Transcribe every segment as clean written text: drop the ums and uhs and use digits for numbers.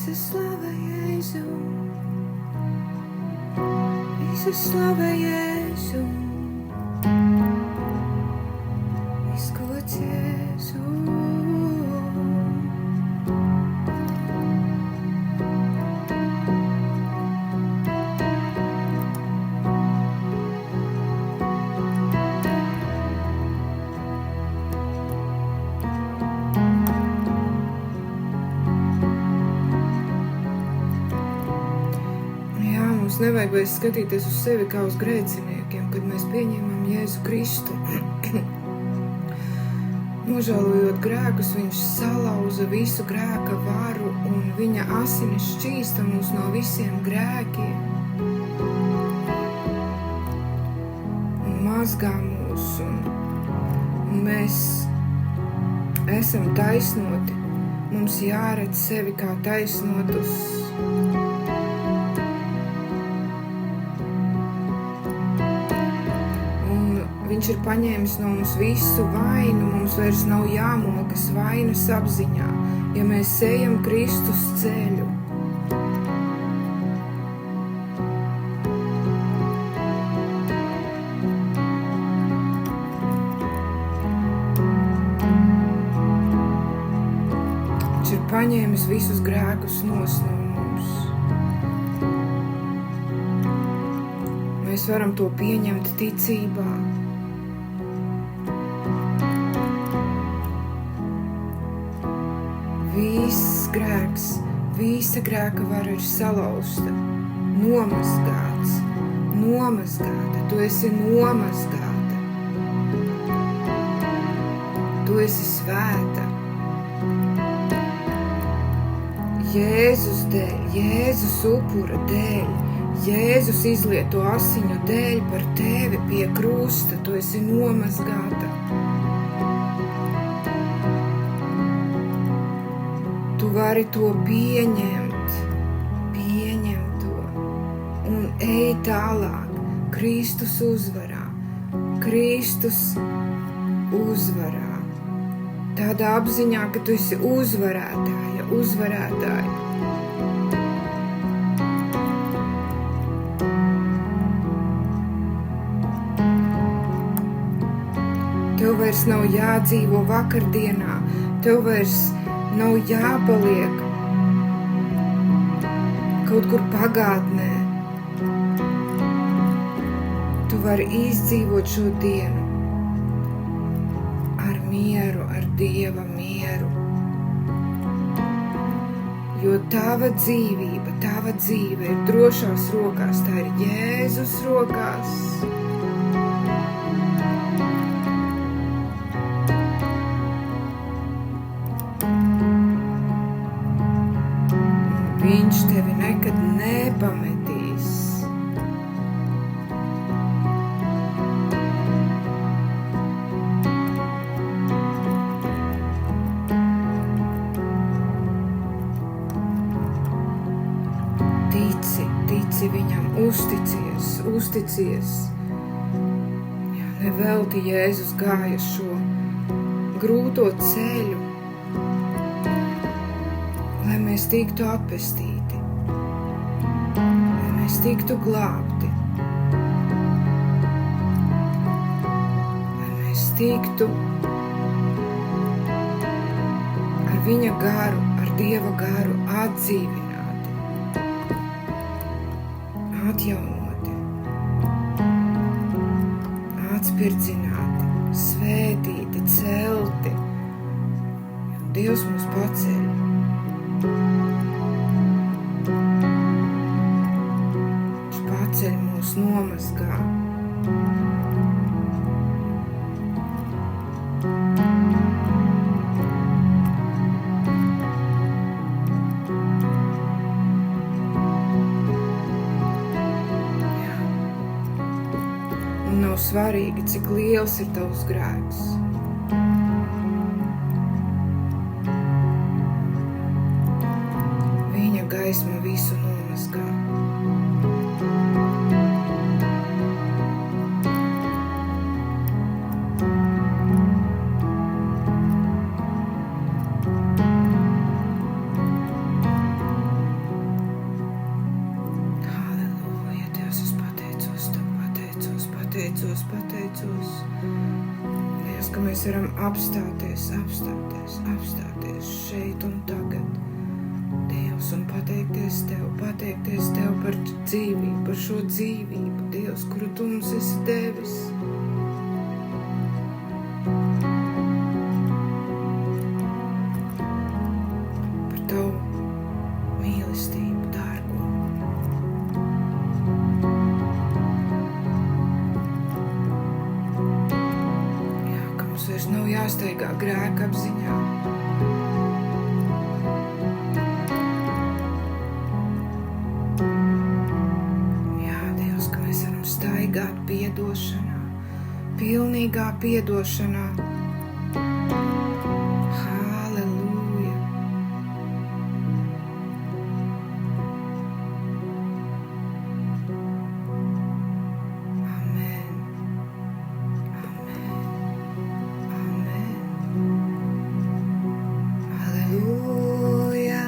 Visa slava Jēzu, visa slava Jēzu, izgods Jēzu. Mums nevajag vairs skatīties uz sevi kā uz grēciniekiem, kad mēs pieņemam Jēzu Kristu. Nožēlojot grēkus, viņš salauza visu grēka varu un viņa asinis šķīsta mūs no visiem grēkiem un mazgā mūs, un mēs esam taisnoti. Mums jāredz sevi kā taisnotus. Viņš ir paņēmis no mums visu vainu, mums vairs nav jāmokas vainas apziņā, ja mēs ejam Kristus ceļu. Viņš ir paņēmis visus grēkus no mums. Mēs varam to pieņemt ticībā. Viss grēks, visa grēka vara ir salauzta, nomazgāta, tu esi nomazgāta, tu esi svēta. Jēzus dēļ, Jēzus upura dēļ, Jēzus izlieto asiņu dēļ par tevi pie krusta, tu esi nomazgāta. Tu vari to pieņem to un ej tālāk Kristus uzvarā. Tādā apziņā, ka tu esi uzvarētāja. Tev vairs nav jādzīvo vakardienā, tev vairs nav jāpaliek kaut kur pagātnē. Tu vari izdzīvot šo dienu ar mieru, ar Dieva mieru. Jo tava dzīvība, tava dzīve ir drošās rokās, tā ir Jēzus rokās. Viņš tevi nekad nepametīs. Tici viņam, uzticies. Jā, nevelti Jēzus gāja šo grūto ceļu, lai mēs tiktu atpestīti, lai mēs tiktu glābti, lai mēs tiktu ar viņa garu, ar Dieva garu atdzīvināti, atjaunoti, atspirdzināti, svētīti, celti. Dievs mūs paceļ. Viņš paceļ mūs, nomazgā. Un nav svarīgi, cik liels ir tavs grēks. Viņa gaisma visu nomazgā. ka mēs varam apstāties šeit un tagad. Dievs, un pateikties Tev par dzīvību, par šo dzīvību, Dievs, kuru Tu mums esi devis. Par Tavu mīlestību, dārgo. Jā, ka mums vairs nav jāsteigā grēka apziņā. Piedošanā, pilnīgā piedošanā. Halleluja! Amen. Amen. Amen. Halleluja!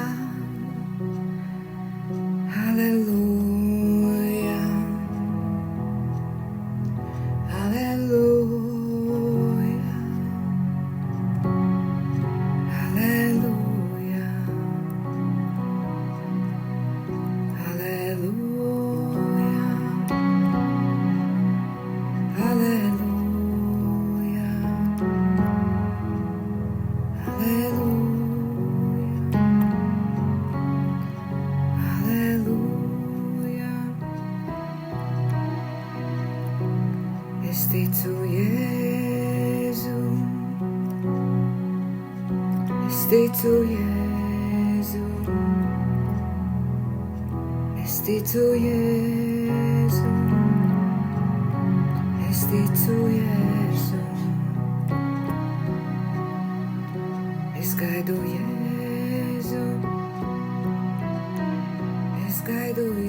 Halleluja! Es ticu Jēzu, es ticu Jēzu, es ticu Jēzu, es ticu Jēzu, es gaidu Jēzu, es gaidu Jēzu.